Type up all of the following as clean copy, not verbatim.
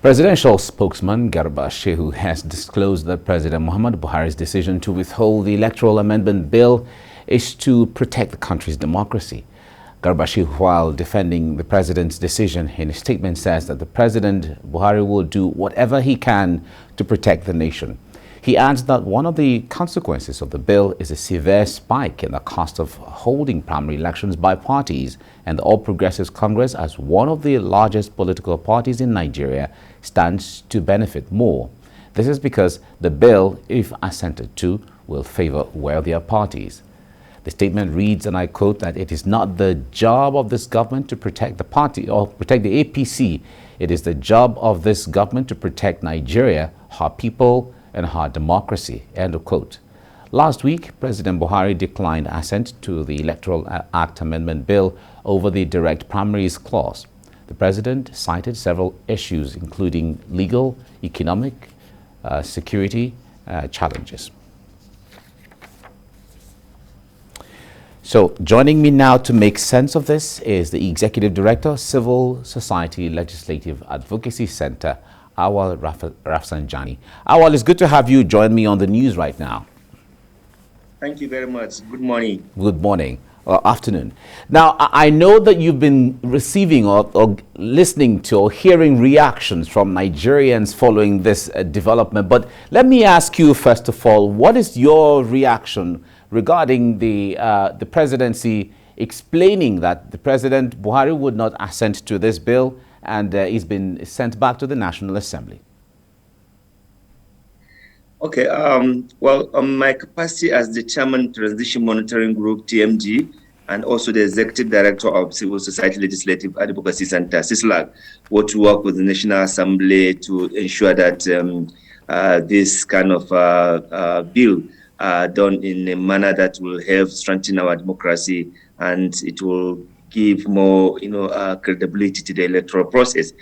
Presidential spokesman Garba Shehu has disclosed that President Muhammadu Buhari's decision to withhold the Electoral Amendment Bill is to protect the country's democracy. Garba Shehu, while defending the president's decision in a statement, says that the President Buhari will do whatever he can to protect the nation. He adds that one of the consequences of the bill is a severe spike in the cost of holding primary elections by parties, and the All Progressives Congress, as one of the largest political parties in Nigeria, stands to benefit more. This is because the bill, if assented to, will favor wealthier parties. The statement reads, and I quote, that it is not the job of this government to protect the party or protect the APC. It is the job of this government to protect Nigeria, her people, and her democracy, end of quote. Last week, President Buhari declined assent to the Electoral Act Amendment Bill over the direct primaries clause. The president cited several issues, including legal, economic, security challenges. So joining me now to make sense of this is the Executive Director, Civil Society Legislative Advocacy Center, Auwal Rafsanjani. Auwal, it's good to have you join me on the news right now. Thank you very much. Good morning. Good morning. Afternoon. Now, I know that you've been receiving or listening to or hearing reactions from Nigerians following this development. But let me ask you, first of all, what is your reaction regarding the presidency explaining that the President Buhari would not assent to this bill and he's been sent back to the National Assembly? Okay, well, on my capacity as the Chairman Transition Monitoring Group, TMG, and also the Executive Director of Civil Society Legislative Advocacy Center, CISLAG, to work with the National Assembly to ensure that this kind of bill done in a manner that will help strengthen our democracy, and it will give more, credibility to the electoral process.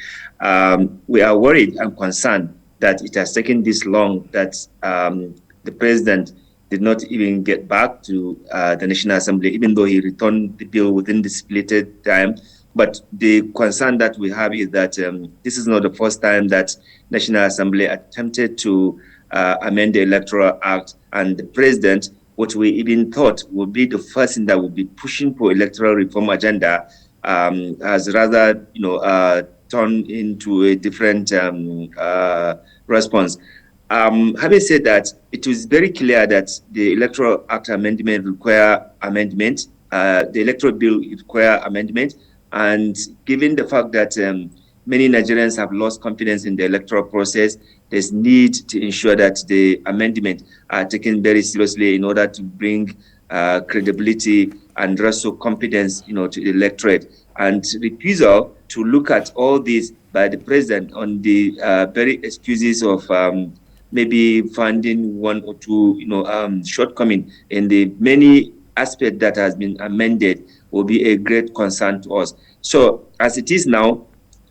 We are worried and concerned that it has taken this long, that the president did not even get back to the National Assembly, even though he returned the bill within the stipulated time. But the concern that we have is that this is not the first time that National Assembly attempted to amend the Electoral Act, and the president, what we even thought would be the first thing that would be pushing for electoral reform agenda, has rather, turned into a different response. Having said that, it was very clear that the Electoral Act amendment require amendment. The electoral bill require amendment, and given the fact that many Nigerians have lost confidence in the electoral process, there's need to ensure that the amendment are taken very seriously in order to bring credibility and also confidence, to the electorate. And refusal to look at all this by the president on the very excuses of maybe finding one or two, shortcoming in the many aspects that has been amended will be a great concern to us. So as it is now,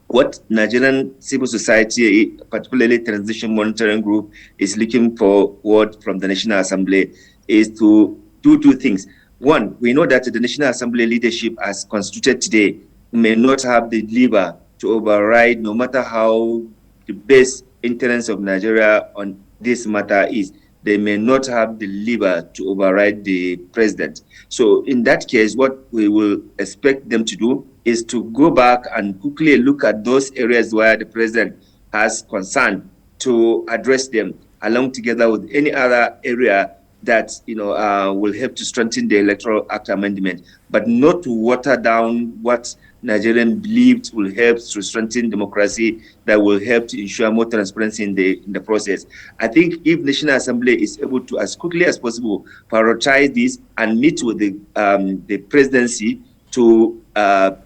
what Nigerian civil society, particularly Transition Monitoring Group, is looking forward from the National Assembly is to do two things. One, we know that the National Assembly leadership as constituted today may not have the lever to override, no matter how the best interest of Nigeria on this matter is, they may not have the lever to override the president. So in that case, what we will expect them to do is to go back and quickly look at those areas where the president has concern, to address them along together with any other area that will help to strengthen the Electoral Act amendment, but not to water down what Nigerians believed will help to strengthen democracy, that will help to ensure more transparency in the process. I think if National Assembly is able to, as quickly as possible, prioritize this and meet with the presidency to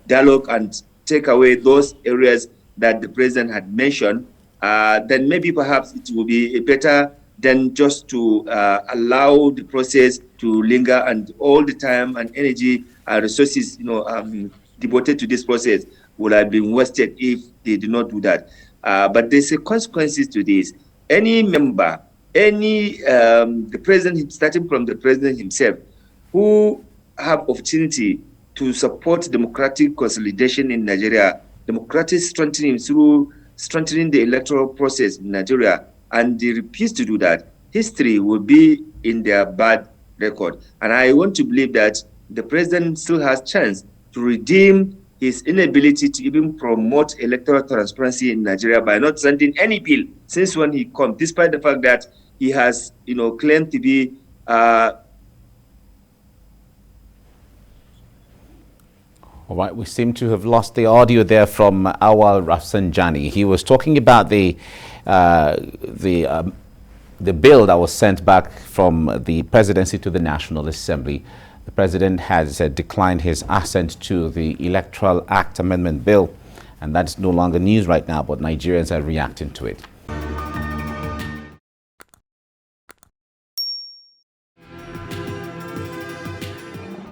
dialogue and take away those areas that the president had mentioned, then maybe perhaps it will be better than just to allow the process to linger, and all the time and energy and resources devoted to this process would have been wasted if they do not do that. But there's a consequences to this. Any member, the president, starting from the president himself, who have opportunity to support democratic consolidation in Nigeria, democratic strengthening through strengthening the electoral process in Nigeria, and they refuse to do that, history will be in their bad record. And I want to believe that the president still has chance to redeem his inability to even promote electoral transparency in Nigeria by not sending any bill since when he comes, despite the fact that he has, claimed to be All right, we seem to have lost the audio there from Auwal Rafsanjani. He was talking about the bill that was sent back from the presidency to the National Assembly. The president has declined his assent to the Electoral Act Amendment Bill, and that's no longer news right now, but Nigerians are reacting to it.